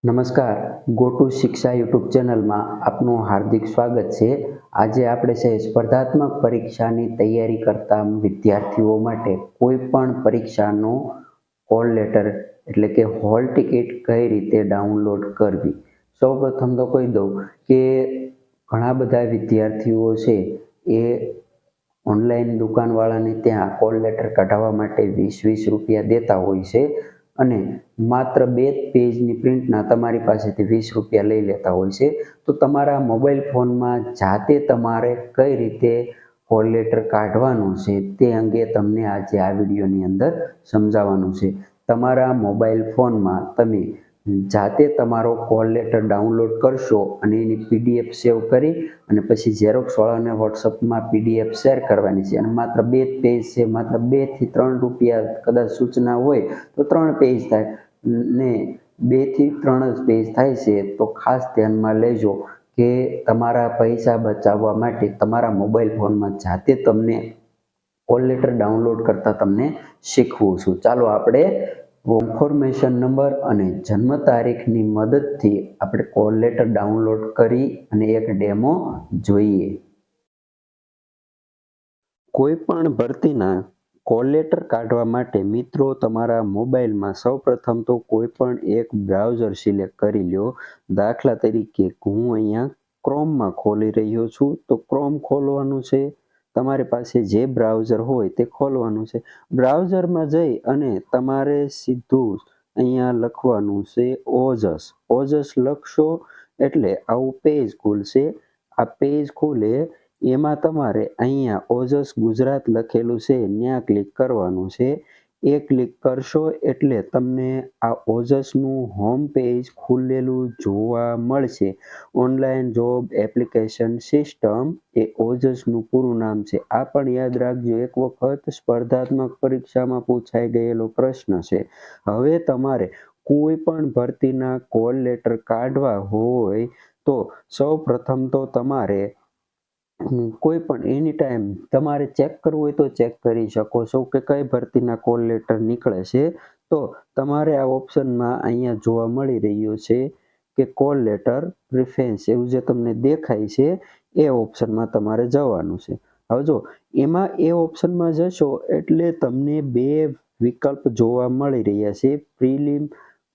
નમસ્કાર, go to શિક્ષા YouTube ચેનલમાં આપનું હાર્દિક સ્વાગત છે। આજે આપણે સ્પર્ધાત્મક પરીક્ષાની તૈયારી કરતા વિદ્યાર્થીઓ માટે કોઈ પણ પરીક્ષાનો કોલ લેટર એટલે કે હોલ ટિકિટ કઈ રીતે ડાઉનલોડ કરવી। સૌપ્રથમ તો કહી દઉં કે ઘણા બધા વિદ્યાર્થીઓ છે એ ઓનલાઈન દુકાનવાળાને ત્યાં કોલ લેટર કઢાવવા માટે 20 રૂપિયા દેતા હોય છે અને માત્ર 2 પેજની પ્રિન્ટના તમારી પાસેથી 20 રૂપિયા લઈ લેતા હોય છે। તો તમારા મોબાઈલ ફોનમાં જાતે તમારે કઈ રીતે કોલ લેટર કાઢવાનું છે તે અંગે તમને આજે આ વિડીયોની અંદર સમજાવવાનું છે। તમારા મોબાઈલ ફોનમાં તમે જાતે તમારો કોલ લેટર ડાઉનલોડ કરશો અને એની PDF સેવ કરી અને પછી ઝેરોક્સવાળાને વોટ્સઅપમાં PDF શેર કરવાની છે અને માત્ર 2 પેજ છે, માત્ર 2 થી 3 રૂપિયા કદાચ સૂચના હોય તો 3 પેજ થાય ને 2 થી 3 જ પેજ થાય છે। તો ખાસ ધ્યાનમાં લેજો કે તમારા પૈસા બચાવવા માટે તમારા મોબાઈલ ફોનમાં જાતે તમને કોલ લેટર ડાઉનલોડ કરતા તમને શીખવું છું। ચાલો આપણે કન્ફર્મેશન નંબર અને જન્મ તારીખની મદદથી આપણે કોલ લેટર ડાઉનલોડ કરી અને એક ડેમો જોઈએ। કોઈ પણ ભરતીના કોલ લેટર કાઢવા માટે મિત્રો તમારા મોબાઈલમાં સૌપ્રથમ તો કોઈ પણ એક બ્રાઉઝર સિલેક્ટ કરી લો। દાખલા તરીકે હું અહીંયા ક્રોમમાં ખોલી રહ્યો છું તો ક્રોમ ખોલવાનું છે। તમારી પાસે જે બ્રાઉઝર હોય તે ખોલવાનું છે। બ્રાઉઝરમાં જઈ અને તમારે સીધું અહીંયા લખવાનું છે ઓજસ। ઓજસ લખશો એટલે આવું પેજ ખુલશે। આ પેજ ખુલે એમાં તમારે અહીંયા ઓજસ ગુજરાત લખેલું છે ત્યાં ક્લિક કરવાનું છે। એ ક્લિક કરશો એટલે તમને આ ઓજસનું હોમ પેજ ખુલેલું જોવા મળશે। ઓનલાઈન જોબ એપ્લિકેશન સિસ્ટમ એ ઓજસનું પૂરું નામ છે। આ પણ યાદ રાખજો, એક વખત સ્પર્ધાત્મક પરીક્ષામાં પૂછાઈ ગયેલો પ્રશ્ન છે। હવે તમારે કોઈ પણ ભરતીના કોલ લેટર કાઢવા હોય તો સૌપ્રથમ તો તમારે કોઈ પણ એની ટાઈમ તમારે ચેક કરવું હોય તો ચેક કરી શકો છો કે કઈ ભરતીના કોલ લેટર નીકળે છે। તો તમારે આ ઓપ્શનમાં અહીંયા જોવા મળી રહ્યું છે કે કોલ લેટર પ્રિફરન્સ એવું જે તમને દેખાય છે એ ઓપ્શનમાં તમારે જવાનું છે। હવે જો એમાં એ ઓપ્શનમાં જશો એટલે તમને 2 વિકલ્પ જોવા મળી રહ્યા છે,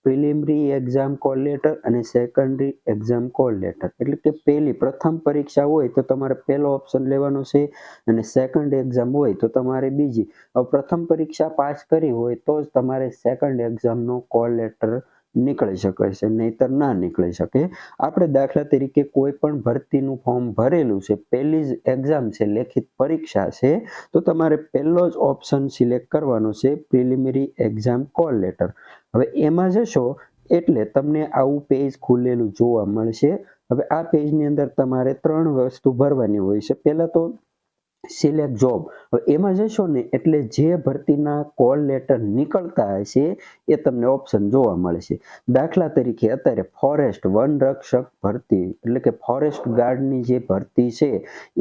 પ્રિલિમિનરી એક્ઝામ કોલ લેટર અને સેકન્ડરી એક્ઝામ કોલ લેટર। એટલે કે પ્રથમ પરીક્ષા હોય તો તમારે પહેલો ઓપ્શન લેવાનો છે અને સેકન્ડ એક્ઝામ હોય તો તમારે બીજી। હવે પ્રથમ પરીક્ષા પાસ કરી હોય તો જ તમારે સેકન્ડ એક્ઝામનો કોલ લેટર નીકળી શકે છે, નહીતર ના નીકળી શકે। આપણે દાખલા તરીકે કોઈ પણ ભરતીનું ફોર્મ ભરેલું છે, પહેલી જ એક્ઝામ છે, લેખિત પરીક્ષા છે, તો તમારે પહેલો જ ઓપ્શન સિલેક્ટ કરવાનો છે પ્રિલિમિનરી એક્ઝામ કોલ લેટર। હવે એમાં જશો એટલે તમને આવું પેજ ખુલેલું જોવા મળશે। હવે આ પેજની અંદર તમારે 3 વસ્તુ ભરવાની હોય છે। પહેલા તો સિલેક્ટ જોબ। હવે એમાં જશો ને એટલે જે ભરતીના કોલ લેટર નીકળતા હશે એ તમને ઓપ્શન જોવા મળશે। દાખલા તરીકે અત્યારે ફોરેસ્ટ વનરક્ષક ભરતી એટલે કે ફોરેસ્ટ ગાર્ડની જે ભરતી છે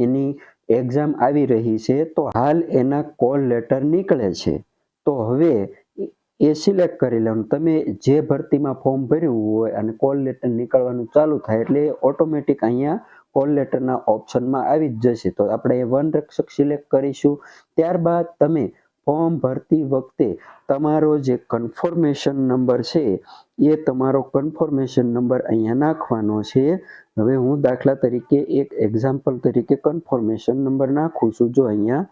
એની એક્ઝામ આવી રહી છે, તો હાલ એના કોલ લેટર નીકળે છે। તો હવે એ સિલેક્ટ કરી લેવાનું। તમે જે ભરતીમાં ફોર્મ ભર્યું હોય અને કોલ લેટર નીકળવાનું ચાલુ થાય એટલે ઓટોમેટિક અહીંયા કોલ લેટરના ઓપ્શનમાં આવી જ જશે। તો આપણે વનરક્ષક સિલેક્ટ કરીશું। ત્યારબાદ તમે ફોર્મ ભરતી વખતે તમારો જે કન્ફર્મેશન નંબર છે એ તમારો કન્ફર્મેશન નંબર અહીંયા નાખવાનો છે। હવે હું દાખલા તરીકે એક એક્ઝામ્પલ તરીકે કન્ફર્મેશન નંબર નાખું છું જો અહીંયા,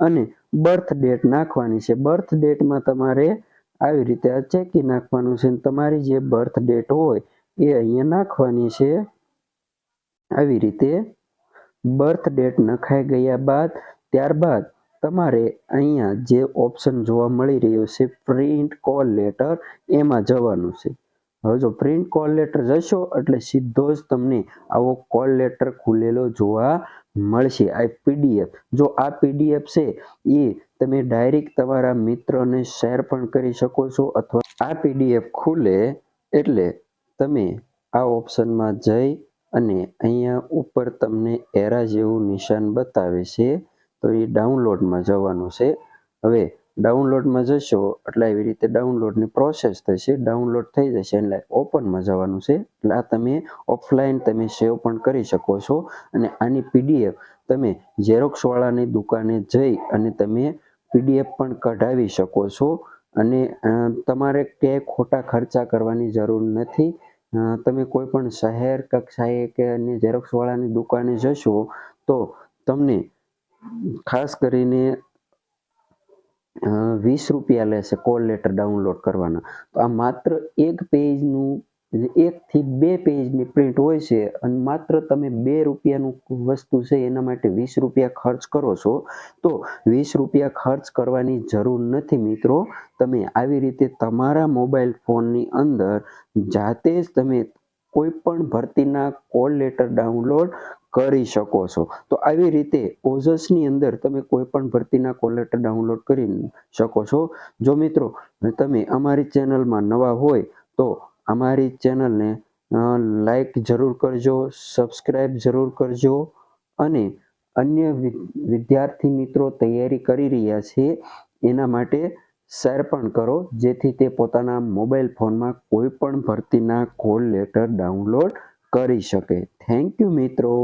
અને બર્થ ડેટ નાખવાની છે। બર્થ ડેટમાં તમારે આવી રીતે ચેકી નાખવાનું છે, તમારી જે બર્થ ડેટ હોય એ અહીંયા નાખવાની છે। આવી રીતે બર્થ ડેટ નખાઈ ગયા બાદ ત્યારબાદ તમારે અહીંયા જે ઓપ્શન જોવા મળી રહ્યો છે પ્રિન્ટ કોલ લેટર એમાં જવાનું છે। હવે જો પ્રિન્ટ કોલ લેટર જશો એટલે સીધો જ તમને આવો કોલ લેટર ખુલેલો જોવા મળશે। આ PDF, જો આ PDF છે એ તમે ડાયરેક્ટ તમારા મિત્રને શેર પણ કરી શકો છો, અથવા આ PDF ખુલે એટલે તમે આ ઓપ્શનમાં જઈ અને અહીંયા ઉપર તમને એરા જેવું નિશાન બતાવે છે તો એ ડાઉનલોડમાં જવાનું છે। હવે ડાઉનલોડમાં જશો એટલે આવી રીતે ડાઉનલોડની પ્રોસેસ થશે, ડાઉનલોડ થઈ જશે એટલે ઓપનમાં જવાનું છે. એટલે આ તમે ઓફલાઈન તમે સેવ પણ કરી શકો છો અને આની PDF તમે ઝેરોક્સવાળાની દુકાને જઈ અને તમે PDF પણ કઢાવી શકો છો અને તમારે ક્યાંય ખોટા ખર્ચા કરવાની જરૂર નથી. તમે કોઈ પણ શહેર કક્ષાએ કે અન્ય ઝેરોક્સવાળાની દુકાને જશો તો તમને ખાસ કરીને 20 રૂપિયા લેશે કોલ લેટર ડાઉનલોડ કરવાના. તો આ માત્ર એક પેજનું 1 થી 2 પેજની પ્રિન્ટ હોય છે અને માત્ર તમે 2 રૂપિયાનું વસ્તુ છે એના માટે 20 રૂપિયા ખર્ચ કરો છો. તો 20 રૂપિયા ખર્ચ કરવાની જરૂર નથી મિત્રો. તમે આવી રીતે તમારા મોબાઈલ ફોનની અંદર જાતે જ તમે કોઈ પણ ભરતીના કોલ લેટર ડાઉનલોડ કરી શકો છો. તો આવી રીતે ઓજસની અંદર તમે કોઈ પણ ભરતીના કોલ લેટર ડાઉનલોડ કરી શકો છો. જો મિત્રો તમે અમારી ચેનલમાં નવા હોય તો અમારી ચેનલને લાઈક જરૂર કરજો, સબસ્ક્રાઈબ જરૂર કરજો અને અન્ય વિદ્યાર્થી મિત્રો તૈયારી કરી રહ્યા છે એના માટે શેર પણ કરો, જેથી તે પોતાના મોબાઈલ ફોનમાં કોઈ પણ ભરતીના કોલ લેટર ડાઉનલોડ કરી શકે. થેન્ક યુ મિત્રો.